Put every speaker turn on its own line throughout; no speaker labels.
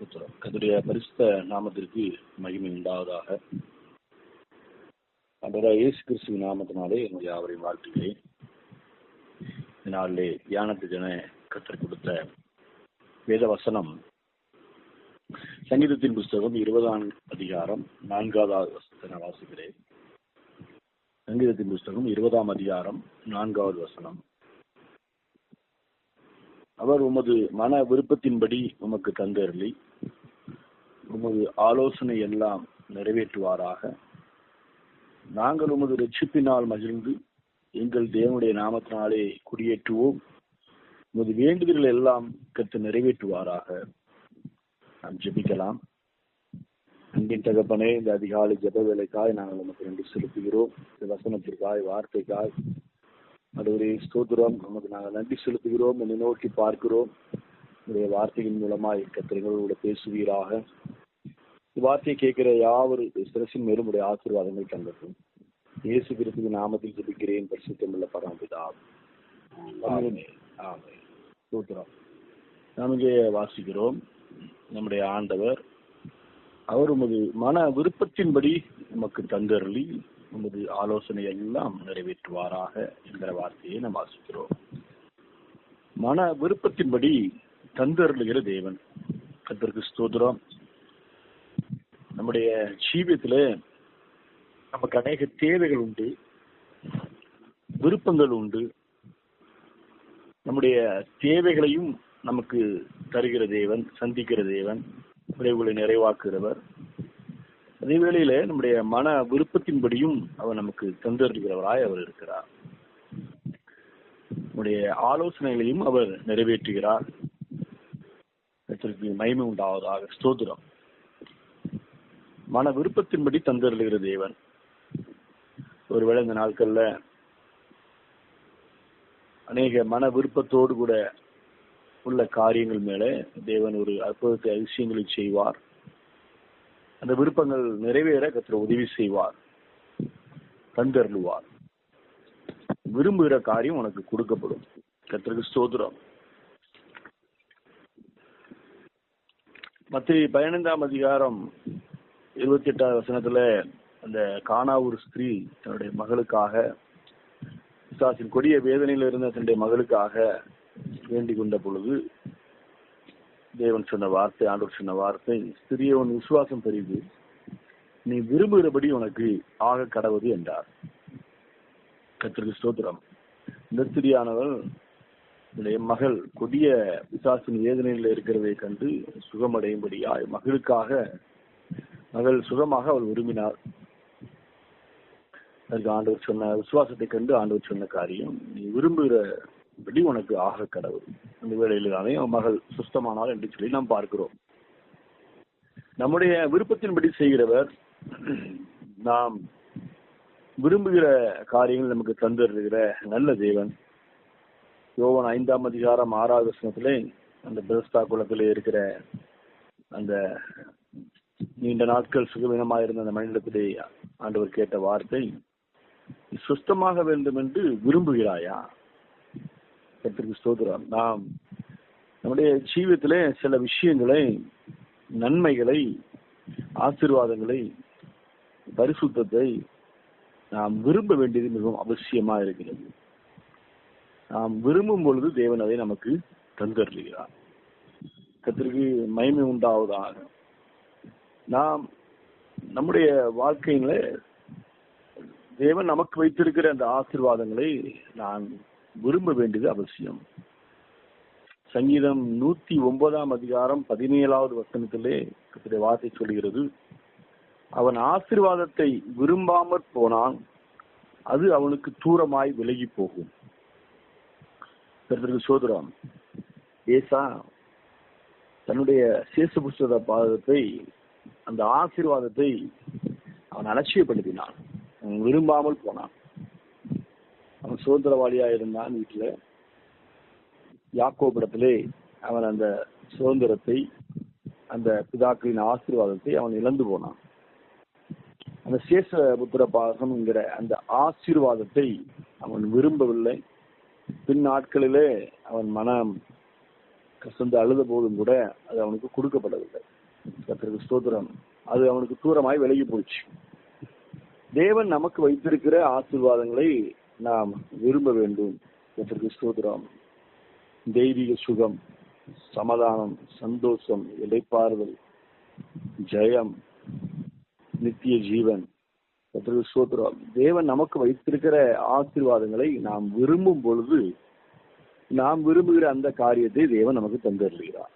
கர்த்தருடைய பரிசுத்த நாமத்திற்கு மகிமை உண்டாவதாக. ஆண்டவராகிய இயேசு கிறிஸ்துவின் நாமத்தினாலே என்னுடைய யாவரையும் வாழ்த்துகிறேன். இதனாலே தியானத்துக்கென கற்றுக் கொடுத்த வேத வசனம் சங்கீதத்தின் புஸ்தகம் 20ஆம் அதிகாரம் 4வது வசனத்தை நான் வாசிக்கிறேன். சங்கீதத்தின் புஸ்தகம் 20ஆம் அதிகாரம் 4வது வசனம். அவர் உமது மன விருப்பத்தின்படி உமக்கு தந்தருளி உமது ஆலோசனை எல்லாம் நிறைவேற்றுவாராக. நாங்கள் உமது இரட்சிப்பினால் மகிழ்ந்து எங்கள் தேவனுடைய நாமத்தினாலே குடியேற்றுவோம். உமது வேண்டுதல்கள் எல்லாம் கர்த்தர் நிறைவேற்றுவாராக. நாம் ஜெபிக்கலாம். அன்பின் தகப்பனே, இந்த அதிகாலை ஜெப வேலைக்காய் நாங்கள் உமக்கு நன்றி செலுத்துகிறோம். இந்த வசனத்திற்காய், வார்த்தைக்காய் ஆண்டவரே ஸ்தோத்திரம். நமக்கு நாங்கள் நன்றி செலுத்துகிறோம். என்னை நோக்கி பார்க்கிறோம். உங்களுடைய வார்த்தையின் மூலமாய் கர்த்தர்களோடு பேசுவீராக. வார்த்தையை கேட்கிற யாவரு சிரசின் மேலும் உடைய ஆசீர்வாதங்கள் தங்கட்டும். இயேசு கிறிஸ்துவின் நாமத்தில் ஜெபிக்கிறேன் பரிசுத்தமுள்ள பரமபிதாவே. ஆமென். ஸ்தோத்திரம். நாம் இங்கே வாசிக்கிறோம், நம்முடைய ஆண்டவர் அவர் உமது மன விருப்பத்தின்படி நமக்கு தந்தருளி உமது ஆலோசனை எல்லாம் நிறைவேற்றுவாராக என்கிற வார்த்தையை நாம் வாசிக்கிறோம். மன விருப்பத்தின்படி தந்தருளுகிற தேவன். கர்த்தருக்கு ஸ்தோத்திரம். நம்முடைய ஜீவியத்துல நமக்கு அநேக தேவைகள் உண்டு, விருப்பங்கள் உண்டு. நம்முடைய தேவைகளையும் நமக்கு தருகிற தேவன், சந்திக்கிற தேவன், விளைவுகளை நிறைவாக்குகிறவர். அதே வேளையில நம்முடைய மன விருப்பத்தின்படியும் அவர் நமக்கு தந்தருகிறவராய் அவர் இருக்கிறார். நம்முடைய ஆலோசனைகளையும் அவர் நிறைவேற்றுகிறார். மகிமை உண்டாவதாக. ஸ்தோத்திரம். மன விருப்பத்தின்படி தந்தருகிற தேவன். ஒருவேளை இந்த நாட்கள்ல அநேக மன விருப்பத்தோடு கூட உள்ள காரியங்கள் மேல தேவன் ஒரு அற்புதத்தை அதிசயங்களை செய்வார். அந்த விருப்பங்கள் நிறைவேற கர்த்தர் உதவி செய்வார், தந்தருளுவார். விரும்புகிற காரியம் உனக்கு கொடுக்கப்படும். கர்த்தருக்கு ஸ்தோத்திரம். மத்தேயு 15ஆம் அதிகாரம் 28வது வசனத்துல அந்த கானாவூர் ஸ்திரீ தன்னுடைய மகளுக்காக, பிசாசின் கொடிய வேதனையில இருந்த தன்னுடைய மகளுக்காக வேண்டிக் கொண்ட பொழுது தேவன் சொன்ன வார்த்தை, ஆண்டவர் சொன்ன வார்த்தை, ஸ்திரியே உன் விசுவாசம் பெரிது, நீ விரும்புகிறபடி உனக்கு ஆக கடவுது என்றார். கர்த்தருக்கு ஸ்தோத்திரம். இந்த ஸ்திரியானவள் மகள் கொடிய பிசாசின் வேதனையில் இருக்கிறதை கண்டு சுகமடையும்படியாய் மகளுக்காக, மகள் சுகமாக அவள் விரும்பினார். அதுக்கு ஆண்டவர் சொன்ன விசுவாசத்தை கண்டு ஆண்டவர் சொன்ன காரியம், நீ விரும்புகிறபடி உனக்கு ஆக கடவுள். அந்த வேளையில்தானே மகள் சுஸ்தமானாள் என்று சொல்லி நாம் பார்க்கிறோம். நம்முடைய விருப்பத்தின்படி செய்கிறவர், நாம் விரும்புகிற காரியங்கள் நமக்கு தந்துருகிற நல்ல தேவன். யோவான் 5ஆம் அதிகாரம் 6வது வசனத்திலே அந்த பெதஸ்தா குளத்திலே இருக்கிற அந்த நீண்ட நாட்கள் சுகவீனமாயிருந்த அந்த மனிதத்திலே ஆண்டவர் கேட்ட வார்த்தை, சுஸ்தமாக வேண்டும் என்று விரும்புகிறாயா? கர்த்தருக்கு ஸ்தோத்திரம். நாம் நம்முடைய ஜீவியத்திலே சில விஷயங்களை, நன்மைகளை, ஆசீர்வாதங்களை, பரிசுத்தத்தை நாம் விரும்ப வேண்டியது மிகவும் அவசியமா இருக்கிறது. நாம் விரும்பும் பொழுது தேவன் அதை நமக்கு தந்தருளுகிறார். கர்த்தருக்கு மகிமை உண்டாவதாக. நாம் நம்முடைய வாழ்க்கையில தேவன் நமக்கு வைத்திருக்கிற அந்த ஆசீர்வாதங்களை நான் விரும்ப வேண்டியது அவசியம். சங்கீதம் 109ஆம் அதிகாரம் 17வது வசனத்திலே கர்த்தருடைய வார்த்தை சொல்கிறது, அவன் ஆசீர்வாதத்தை விரும்பாமற் போனான், அது அவனுக்கு தூரமாய் விலகி போகும். கர்த்தருக்கு ஸ்தோத்திரம். ஏசா தன்னுடைய சேச புஸ்தக பாதத்தை, அந்த ஆசீர்வாதத்தை அவன் அலட்சியப்படுத்தினான், அவன் விரும்பாமல் போனான். அவன் சுதந்திரவாளியா இருந்தான் வீட்டுல. யாக்கோபிடத்திலே அவன் அந்த சுதந்திரத்தை, அந்த பிதாக்களின் ஆசீர்வாதத்தை அவன் இழந்து போனான். அந்த சேஷ புத்திர பாகம்ங்கிற அந்த ஆசீர்வாதத்தை அவன் விரும்பவில்லை. பின் நாட்களிலே அவன் மனம் கசந்து அழுத போதும் கூட அது அவனுக்கு கொடுக்கப்படவில்லை. கர்த்தருக்கு ஸ்தோத்திரம். அது அவனுக்கு தூரமாய் விலகி போச்சு. தேவன் நமக்கு வைத்திருக்கிற ஆசீர்வாதங்களை நாம் விரும்ப வேண்டும். கர்த்தருக்கு ஸ்தோத்திரம். தெய்வீக சுகம், சமாதானம், சந்தோஷம், இளைப்பாறுதல், ஜெயம், நித்திய ஜீவன். கர்த்தருக்கு ஸ்தோத்திரம். தேவன் நமக்கு வைத்திருக்கிற ஆசீர்வாதங்களை நாம் விரும்பும் பொழுது நாம் விரும்புகிற அந்த காரியத்தை தேவன் நமக்கு தந்தருகிறார்.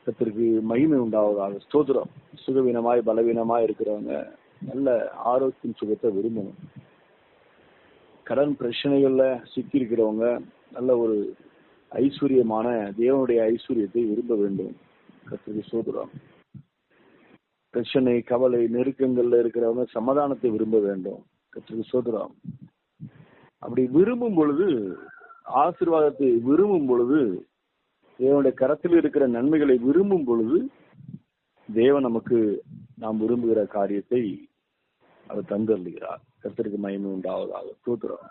கர்த்தருக்கு மகிமை உண்டாவதாக. ஸ்தோத்திரம். சுகவீனமாய் பலவீனமாய் இருக்கிறவங்க நல்ல ஆரோக்கியம் சுகத்தை விரும்பணும். கடன் பிரச்சனைகள்ல சிக்கி இருக்கிறவங்க நல்ல ஒரு ஐஸ்வர்யமான தேவனுடைய ஐஸ்வர்யத்தை விரும்ப வேண்டும். கர்த்தருக்கு ஸ்தோத்திரம். பிரச்சனை, கவலை, நெருக்கங்கள்ல இருக்கிறவங்க சமாதானத்தை விரும்ப வேண்டும். கர்த்தருக்கு ஸ்தோத்திரம். அப்படி விரும்பும் பொழுது, ஆசீர்வாதத்தை விரும்பும் பொழுது, தேவனுடைய கரத்தில் இருக்கிற நன்மைகளை விரும்பும் பொழுது தேவன் நமக்கு நாம் விரும்புகிற காரியத்தை அவர் தந்தருளுகிறார். கர்த்தருக்கு மகிமை உண்டாவதாக. ஸ்தோத்திரம்.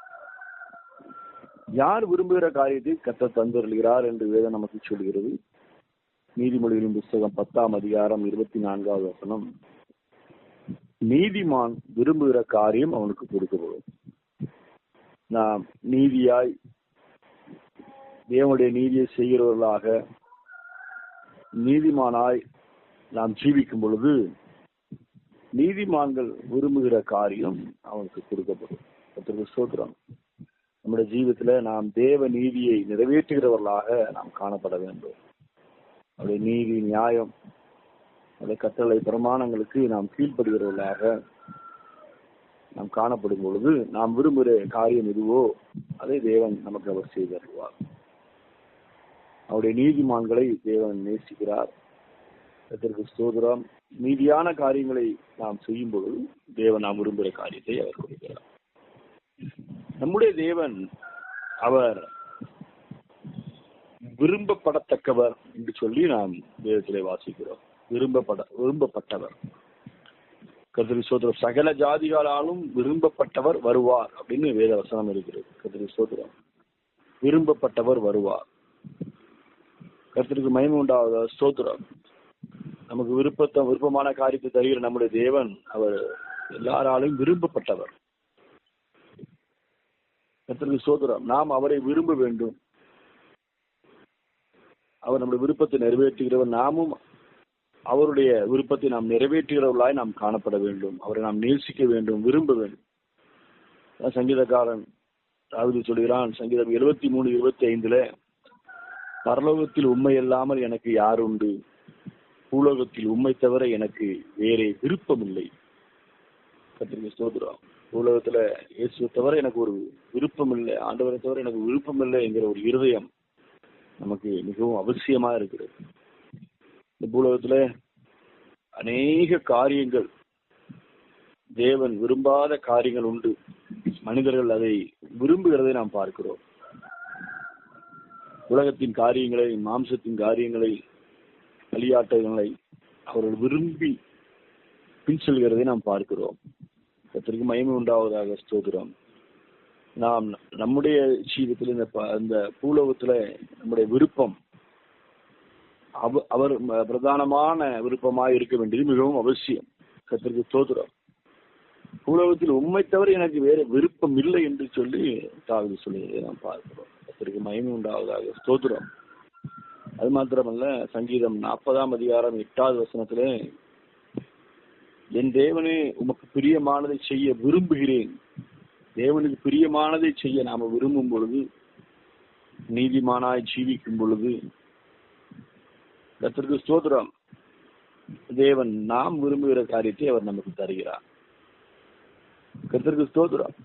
யார் விரும்புகிற காரியத்தை கர்த்தர் தந்தருளுகிறார் என்று வேதம் நமக்கு சொல்கிறது. நீதிமொழிகளின் புஸ்தகம் 10ஆம் அதிகாரம் 24வது வசனம். நீதிமான் விரும்புகிற காரியம் அவனுக்கு கொடுக்கப்படும். நாம் நீதியாய் தேவனுடைய நீதியை செய்கிறவர்களாக நீதிமானாய் நாம் ஜீவிக்கும் பொழுது நீதிமான்கள் விரும்புகிற காரியம் அவனுக்கு கொடுக்கப்படும். கர்த்தருக்கு ஸ்தோத்திரம். நம்முடைய ஜீவிதத்துல நாம் தேவ நீதியை நிறைவேற்றுகிறவர்களாக நாம் காணப்பட வேண்டும். அவருடைய நீதி, நியாயம், அவருடைய கட்டளை பிரமாணங்களுக்கு நாம் கீழ்ப்படுகிறவர்களாக நாம் காணப்படும் பொழுது நாம் விரும்புகிற காரியம் எதுவோ அதை தேவன் நமக்கு அவர் செய்து தருவார். அவருடைய நீதிமான்களை தேவன் நேசிக்கிறார். கர்த்தருக்கு ஸ்தோத்திரம். நீதியான காரியங்களை நாம் செய்யும் பொழுது தேவன் நாம் விரும்புகிற காரியத்தை அவர் கொடுக்கிறார். நம்முடைய தேவன் அவர் விரும்பப்படத்தக்கவர் என்று சொல்லி நாம் வேதத்திலே வாசிக்கிறோம். விரும்பப்பட்டவர். கர்த்தருக்கு ஸ்தோத்திரம். சகல ஜாதிகளாலும் விரும்பப்பட்டவர் வருவார் அப்படின்னு வேத வசனம் இருக்கிறது. கர்த்தருக்கு ஸ்தோத்திரம். விரும்பப்பட்டவர் வருவார். கர்த்தருக்கு மகிமை உண்டாவதா. ஸ்தோத்திரம். நமக்கு விருப்பமான காரியத்தை தருகிற நம்முடைய தேவன் அவர் எல்லாராலும் விரும்பப்பட்டவர். கர்த்தருக்கு ஸ்தோத்திரம். நாம் அவரை விரும்ப வேண்டும். அவர் நம்முடைய விருப்பத்தை நிறைவேற்றுகிறவர். நாமும் அவருடைய விருப்பத்தை நாம் நிறைவேற்றுகிறவர்களாய் நாம் காணப்பட வேண்டும். அவரை நாம் நேசிக்க வேண்டும், விரும்ப வேண்டும். சங்கீதக்காரன் தாவீது சொல்கிறான், சங்கீதம் 73:25, பரலோகத்தில் உண்மை இல்லாமல் எனக்கு யார் உண்டு, பூலோகத்தில் உண்மை தவிர எனக்கு வேறே விருப்பம் இல்லை. கர்த்தருக்கு ஸ்தோத்திரம். பூலோகத்துல இயேசுவை தவிர எனக்கு ஒரு விருப்பம் இல்லை, ஆண்டவரை தவிர எனக்கு விருப்பம் இல்லை என்கிற ஒரு இருதயம் நமக்கு மிகவும் அவசியமா இருக்கிறது. இந்த பூலோகத்துல அநேக காரியங்கள், தேவன் விரும்பாத காரியங்கள் உண்டு. மனிதர்கள் அதை விரும்புகிறதை நாம் பார்க்கிறோம். உலகத்தின் காரியங்களை, மாம்சத்தின் காரியங்களை, களியாட்டங்களை அவர்கள் விரும்பி பின் செல்கிறதை நாம் பார்க்கிறோம். கர்த்தருக்கு மகிமை உண்டாவதாக. ஸ்தோத்திரம். நாம் நம்முடைய ஜீவிதத்தில் இந்த பூலோகத்துல நம்முடைய விருப்பம் அவர் பிரதானமான விருப்பமாக இருக்க வேண்டியது மிகவும் அவசியம். கர்த்தருக்கு ஸ்தோத்திரம். பூலோகத்தில் உண்மை தவிர எனக்கு வேற விருப்பம் இல்லை என்று சொல்லி தாவீது சொல்லுகிறதை நாம் பார்க்கிறோம். கர்த்தருக்கு மகிமை உண்டாவதாக. ஸ்தோத்திரம். அது மாத்திரமல்ல, சங்கீதம் 40ஆம் அதிகாரம் 8வது வசனத்திலே, என் தேவனே உமக்கு பிரியமானதை செய்ய விரும்புகிறேன். தேவனுக்கு பிரியமானதை செய்ய நாம விரும்பும் பொழுது, நீதிமானாய் ஜீவிக்கும் பொழுது, கர்த்தருக்கு ஸ்தோத்திரம், தேவன் நாம் விரும்புகிற காரியத்தை அவர் நமக்கு தருகிறார். கர்த்தருக்கு ஸ்தோத்திரம்.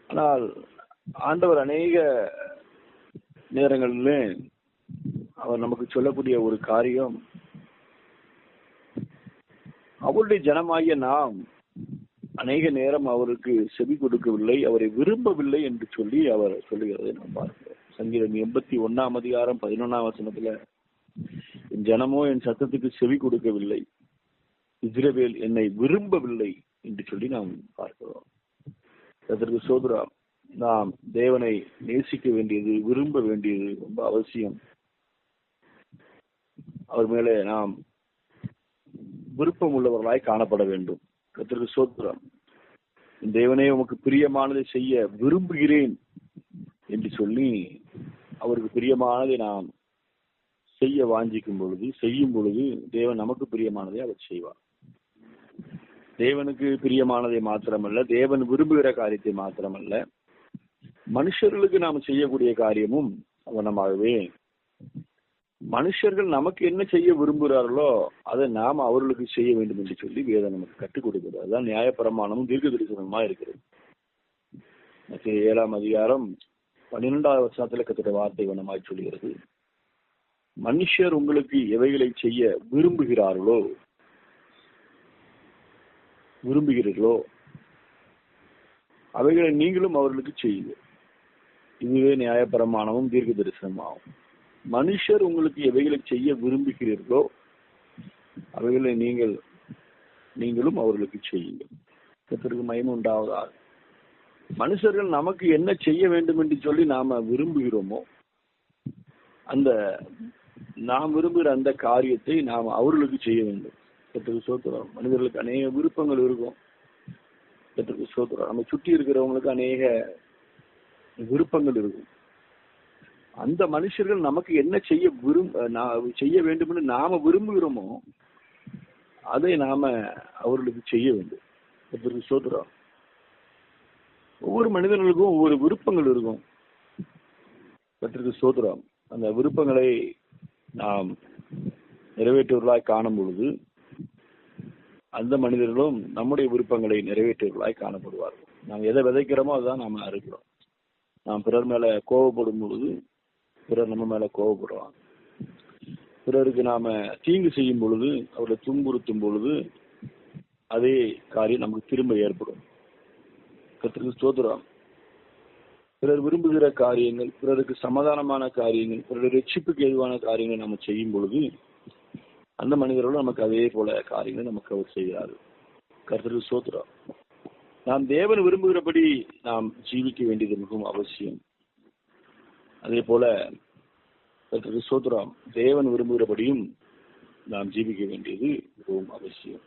ஆனால் ஆண்டவர் அநேக நேரங்களிலே அவர் நமக்கு சொல்லக்கூடிய ஒரு காரியம், அவருடைய ஜனமாகிய நாம் அநேக நேரம் அவருக்கு செவி கொடுக்கவில்லை, அவரை விரும்பவில்லை என்று சொல்லி அவர் சொல்லுகிறதை நாம் பார்க்கிறோம். சங்கீதம் 81ஆம் அதிகாரம் 11ஆம் வசனத்துல, என் ஜனமோ என் சத்தத்துக்கு செவி கொடுக்கவில்லை, இஸ்ரவேல் என்னை விரும்பவில்லை என்று சொல்லி நாம் பார்க்கிறோம். அதற்கு ஸ்தோத்திரம். நாம் தேவனை நேசிக்க வேண்டியது, விரும்ப வேண்டியது ரொம்ப அவசியம். அவர் மேலே நாம் விருப்பம் உள்ளவர்களாய் காணப்பட வேண்டும். கர்த்தருக்கு ஸ்தோத்திரம். தேவனே உமக்கு பிரியமானதை செய்ய விரும்புகிறேன் என்று சொல்லி அவருக்கு பிரியமானதை நாம் செய்ய வாஞ்சிக்கும் பொழுது, செய்யும் பொழுது தேவன் நமக்கு பிரியமானதை அவர் செய்வார். தேவனுக்கு பிரியமானதை மாத்திரமல்ல, தேவன் விரும்புகிற காரியத்தை மாத்திரமல்ல, மனுஷர்களுக்கு நாம் செய்யக்கூடிய காரியமும் அவனமாகவே மனுஷர்கள் நமக்கு என்ன செய்ய விரும்புகிறார்களோ அதை நாம் அவர்களுக்கு செய்ய வேண்டும் என்று சொல்லி வேதம் நமக்கு கற்றுக் கொடுக்கிறது. அதுதான் நியாயப்பிரமாணமும் தீர்க்க தரிசனமா இருக்கிறது. 7ஆம் அதிகாரம் 12வது வசனத்துல கர்த்தருடைய வார்த்தை வண்ணமாய் சொல்கிறது, மனுஷர் உங்களுக்கு எவைகளை செய்ய விரும்புகிறீர்களோ அவைகளை நீங்களும் அவர்களுக்கு செய்யுங்கள். இதுவே நியாயப்பிரமாணமும் தீர்க்க தரிசனமாகும். மனுஷர் உங்களுக்கு எவைகளை செய்ய விரும்புகிறீர்களோ அவைகளை நீங்களும் அவர்களுக்கு செய்யுங்கள். கர்த்தருக்கு மகிமை உண்டாவதாக. மனுஷர்கள் நமக்கு என்ன செய்ய வேண்டும் என்று சொல்லி நாம விரும்புகிறோமோ அந்த நாம் விரும்புகிற அந்த காரியத்தை நாம் அவர்களுக்கு செய்ய வேண்டும். கர்த்தருக்கு ஸ்தோத்திரம். மனிதர்களுக்கு அநேக விருப்பங்கள் இருக்கும். கர்த்தருக்கு ஸ்தோத்திரம். நம்ம சுற்றி இருக்கிறவங்களுக்கு அநேக விருப்பங்கள் இருக்கும். அந்த மனுஷர்கள் நமக்கு என்ன செய்ய வேண்டும் என்று நாம விரும்புகிறோமோ அதை நாம அவர்களுக்கு செய்ய வேண்டும். கர்த்தருக்கு ஸ்தோத்திரம். ஒவ்வொரு மனிதர்களுக்கும் ஒவ்வொரு விருப்பங்கள் இருக்கும். கர்த்தருக்கு ஸ்தோத்திரம். அந்த விருப்பங்களை நாம் நிறைவேற்றுவர்களாய் காணும் பொழுது அந்த மனிதர்களும் நம்முடைய விருப்பங்களை நிறைவேற்றுவர்களாய் காணப்படுவார்கள். நாம் எதை விதைக்கிறோமோ அதுதான் நாம அறுக்கிறோம். நாம் பிறர் மேல கோபப்படும் பொழுது பிறர் நம்ம மேல கோபப்படுவாங்க. பிறருக்கு நாம தீங்கு செய்யும் பொழுது, அவரை துன்புறுத்தும் பொழுது அதே காரியம் நமக்கு திரும்ப ஏற்படும். கர்த்தருக்கு ஸ்தோத்திரம். பிறர் விரும்புகிற காரியங்கள், பிறருக்கு சமாதானமான காரியங்கள், பிறருடைய ரட்சிப்புக்கு ஏதுவான காரியங்கள் நம்ம செய்யும் பொழுது அந்த மனிதர்களும் நமக்கு அதே போல காரியங்கள் நமக்கு அவர் செய்கிறார். கர்த்தருக்கு ஸ்தோத்திரம். நாம் தேவன் விரும்புகிறபடி நாம் ஜீவிக்க வேண்டியது மிகவும் அவசியம். அதே போல கர்த்தருக்கு ஸ்தோத்திரம், தேவன் விரும்புகிறபடியும் நாம் ஜீவிக்க வேண்டியது மிகவும் அவசியம்.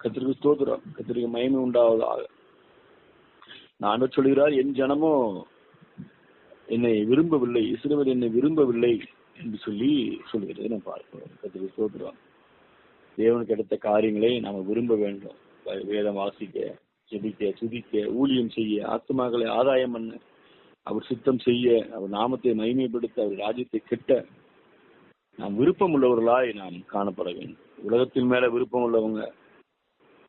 கர்த்தருக்கு ஸ்தோத்திரம். கர்த்தருக்கு மகிமை உண்டாவதாக. நான் சொல்கிறார், என் ஜனமோ என்னை விரும்பவில்லை, இஸ்ரவேல் என்னை விரும்பவில்லை என்று சொல்லி சொல்கிறதை நாம் பார்க்கிறோம். கர்த்தருக்கு ஸ்தோத்திரம். தேவனுக்கு கிடைத்த காரியங்களை நாம விரும்ப வேண்டும். வேதம் வாசிக்க, ஜெபிக்க, துதிக்க, ஊழியம் செய்ய, ஆத்துமாக்களை ஆதாயம் பண்ண, அவர் சித்தம் செய்ய, அவர் நாமத்தை மகிமைப்படுத்த, அவர் ராஜ்யத்தை கெட்ட நாம் விருப்பம் உள்ளவர்களாய் நாம் காணப்பட வேண்டும். உலகத்தின் மேல விருப்பம் உள்ளவங்க,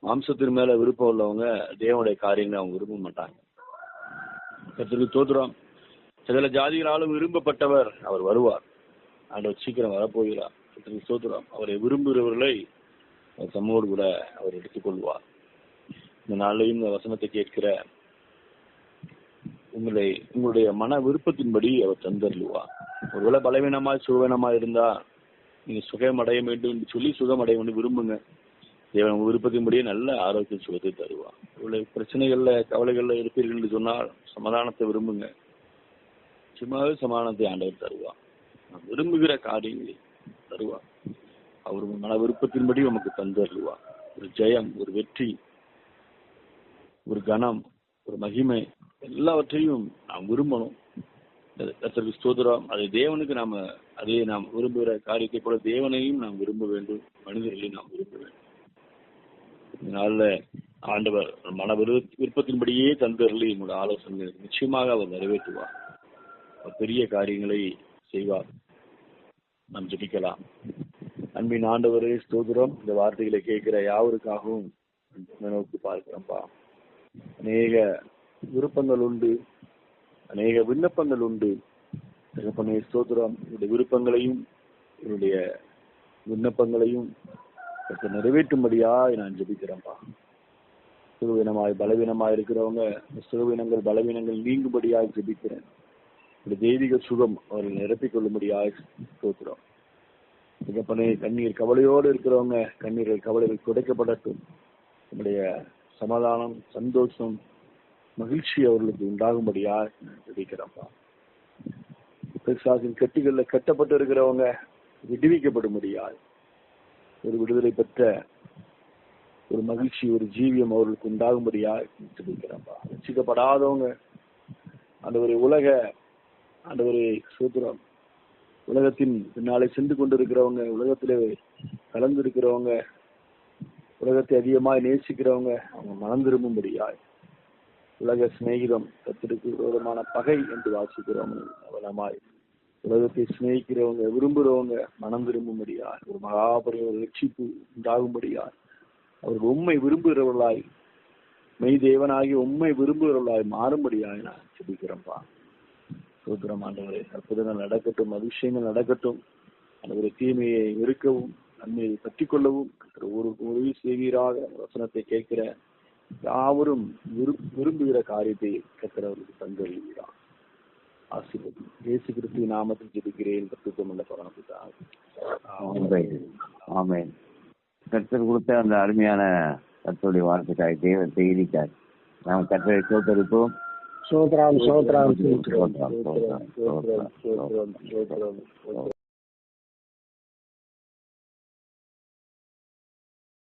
மாம்சத்தின் மேல விருப்பம் உள்ளவங்க தேவனுடைய காரியங்களை அவங்க விரும்ப மாட்டாங்க. கர்த்தருக்கு ஸ்தோத்திரம். சகல ஜாதிகளாலும் விரும்பப்பட்டவர் அவர் வருவார். ஆண்டவர் சீக்கிரம் வரப்போகிறார். கர்த்தருக்கு ஸ்தோத்திரம். அவரை விரும்புகிறவர்களை அவர் தம்மோடு கூட அவர் எடுத்துக்கொள்வார். இந்த நாளையும் இந்த வசனத்தை கேட்கிற உங்களுடைய மன விருப்பத்தின்படி அவர் தந்தருவார். ஒருவேளை பலவீனமாய் சுகவீனமாய் இருந்தா நீங்க சுகம் அடைய வேண்டும் என்று சொல்லி சுகம் அடைய வேண்டும் விரும்புங்க. தேவன் உங்க விருப்பத்தின்படியே நல்ல ஆரோக்கிய சுகத்தை தருவார். இவ்வளவு பிரச்சனைகள்ல கவலைகள்ல இருப்பீர்கள் என்று சொன்னால் சமாதானத்தை விரும்புங்க. சும்மாவே சமாதானத்தை ஆண்டவர் தருவார். நாம் விரும்புகிற காரியங்களை தருவார். அவர் மன விருப்பத்தின்படி நமக்கு தந்தருவார். ஒரு ஜெயம், ஒரு வெற்றி, ஒரு கனம், ஒரு மகிமை எல்லாவற்றையும் நாம் விரும்பணும். கர்த்தருக்கு ஸ்தோத்திரம். அதை தேவனுக்கு நாம் விரும்புகிற காரியத்தை போல தேவனையும் நாம் விரும்ப வேண்டும், மனிதர்களையும் நாம் விரும்ப வேண்டும். இதனால ஆண்டவர் மன விருப்பத்தின்படியே தந்தருளி என்னோட ஆலோசனை நிச்சயமாக அவர் நிறைவேற்றுவார். பெரிய காரியங்களை செய்வார். நாம் ஜெபிக்கலாம். அன்பின் ஆண்டவரே ஸ்தோத்திரம். இந்த வார்த்தைகளை கேட்கிற யாவருக்காகவும் நோக்கி பார்க்கிறோம்ப்பா. அநேக விருப்பங்கள் உண்டு, அநேக விண்ணப்பங்கள் உண்டு. ஸ்தோத்திரம். என்னுடைய விருப்பங்களையும் என்னுடைய விண்ணப்பங்களையும் நிறைவேற்றும்படியாய் நான் ஜெபிக்கிறேன்ப்பா. சுகவீனமாய் பலவீனமாய் இருக்கிறவங்க சுகவீனங்கள் பலவீனங்கள் நீங்கும்படியாய் ஜெபிக்கிறேன். தெய்வீக சுகம் அவர்கள் நிரப்பிக் கொள்ளும்படியாய் ஸ்தோத்திரம். மிகப்பனே கண்ணீர் கவலையோடு இருக்கிறவங்க கண்ணீர்கள் கவலைகள் துடைக்கப்படட்டும். நம்முடைய சமாதானம், சந்தோஷம், மகிழ்ச்சி அவர்களுக்கு உண்டாகும்படியா ஜெபிக்கிறப்பா. பிசாசின் கட்டுகள்ல கட்டப்பட்டு இருக்கிறவங்க விடுவிக்கப்படும்படியா ஒரு விடுதலை பெற்ற ஒரு மகிழ்ச்சி, ஒரு ஜீவியம் அவர்களுக்கு உண்டாகும்படியா ஜெபிக்கிறேன்ப்பா. ரட்சிக்கப்படாதவங்க ஆண்டவரே, ஆண்டவரே சூத்திரம், உலகத்தின் பின்னாலே சென்று கொண்டிருக்கிறவங்க, உலகத்திலே கலந்து இருக்கிறவங்க, உலகத்தை அதிகமாக நேசிக்கிறவங்க, அவங்க மனம் திரும்பும்படியாய், உலக சிநேகிதம் கர்த்தருக்கு விரோதமான பகை என்று வாசிக்கிறவங்க அவலமாய், உலகத்தை சிநேகிக்கிறவங்க, விரும்புகிறவங்க மனம் திரும்பும்படியாய், ஒரு மகாபரிய ஒரு ரட்சிப்பு உண்டாகும்படியாய், அவர்கள் உண்மை விரும்புகிறவர்களாய், மெய் தேவனாகி உண்மை விரும்புகிறவர்களாய் மாறும்படியாய் நான் ஜெபிக்கிறேன்ப்பா. சூத்திரம் ஆண்டவரே, அற்புதங்கள் நடக்கட்டும், அதிசயங்கள் நடக்கட்டும். ஆண்டவரே, தீமையை வெறுக்கவும் நன்மையை பற்றி கொள்ளவும் ஒரு உதவி செய்வீராக. வசனத்தை கேட்கிற யாவரும் விரும்புகிற காரியத்தை கர்த்தரவர்களுக்கு தந்தருகிறார். ஆசீர்வதி இயேசு கிறிஸ்துவின் நாமத்தில் ஜெபிக்கிறேன். பரிசுத்தமுள்ள பரமபிதாவே.
ஆமென். கர்த்தர் கொடுத்த அந்த அருமையான கர்த்தருடைய வார்த்தைக்காய், தேவ செய்திக்காய் நாம் கர்த்தரை சோதரிப்போம்.
சோத்ராம் சோத்ராம்
சோத்ரம் சோத்ரம் சோத்ரம் சோத்ரம்.